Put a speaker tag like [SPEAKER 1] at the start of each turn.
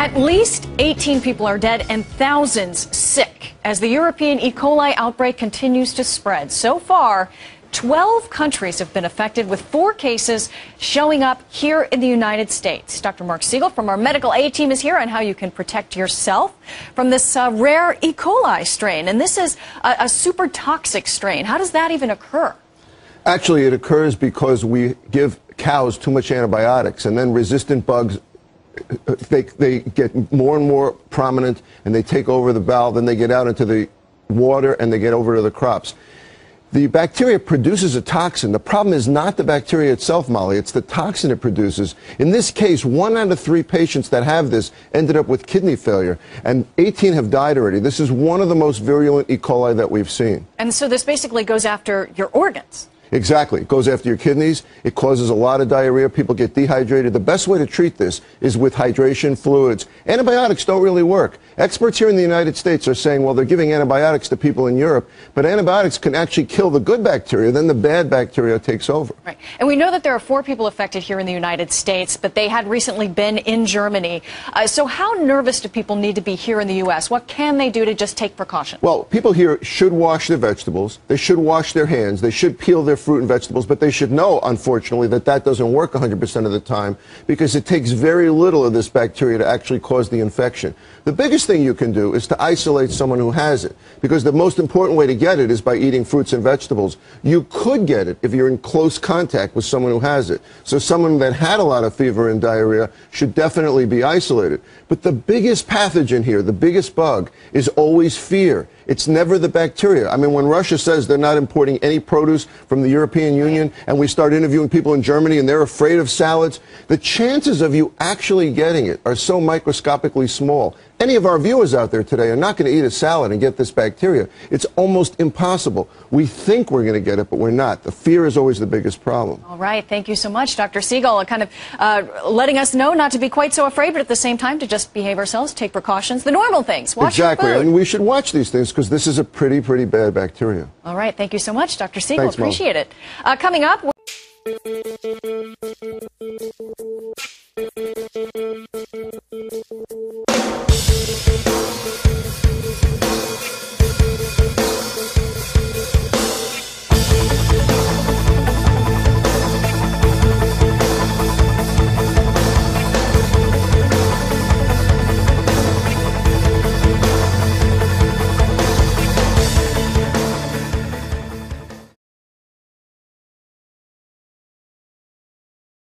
[SPEAKER 1] At least 18 people are dead and thousands sick as the European E. coli outbreak continues to spread. So far, 12 countries have been affected, with 4 cases showing up here in the United States. Dr. Mark Siegel from our medical A team is here on how you can protect yourself from this rare E. coli strain. And this is a super toxic strain. How does that even occur?
[SPEAKER 2] Actually, it occurs because we give cows too much antibiotics, and then resistant bugs, they get more and more prominent, and they take over the valve, then they get out into the water, and they get over to the crops. The bacteria produces a toxin. The problem is not the bacteria itself, Molly. It's the toxin it produces. In this case, 1 out of 3 patients that have this ended up with kidney failure, and 18 have died already. This is one of the most virulent E. coli that we've seen. And
[SPEAKER 1] so this basically goes after your organs.
[SPEAKER 2] Exactly. It goes after your kidneys. It causes a lot of diarrhea. People get dehydrated. The best way to treat this is with hydration fluids. Antibiotics don't really work. Experts here in the United States are saying, well, they're giving antibiotics to people in Europe, but antibiotics can actually kill the good bacteria. Then the bad bacteria takes over.
[SPEAKER 1] Right. And we know that there are 4 people affected here in the United States, but they had recently been in Germany. So how nervous do people need to be here in the U.S.? What can they do to just take precautions?
[SPEAKER 2] Well, people here should wash their vegetables. They should wash their hands. They should peel their fruit and vegetables, but they should know, unfortunately, that that doesn't work 100% of the time because it takes very little of this bacteria to actually cause the infection. The biggest thing you can do is to isolate someone who has it, because the most important way to get it is by eating fruits and vegetables. You could get it if you're in close contact with someone who has it. So someone that had a lot of fever and diarrhea should definitely be isolated. But the biggest pathogen here, the biggest bug, is always fear. It's never the bacteria. I mean, when Russia says they're not importing any produce from the European Union, and we start interviewing people in Germany and they're afraid of salads, the chances of you actually getting it are so microscopically small. Any of our viewers out there today are not going to eat a salad and get this bacteria. It's almost impossible. We think we're going to get it, but we're not. The fear is always the biggest problem.
[SPEAKER 1] All right. Thank you so much, Dr. Siegel, kind of letting us know not to be quite so afraid, but at the same time to just behave ourselves, take precautions, the normal things. Watch
[SPEAKER 2] exactly.
[SPEAKER 1] your food.
[SPEAKER 2] And we should watch these things because this is a pretty bad bacteria.
[SPEAKER 1] All right. Thank you so much, Dr. Siegel.
[SPEAKER 2] Thanks,
[SPEAKER 1] appreciate it. Coming up.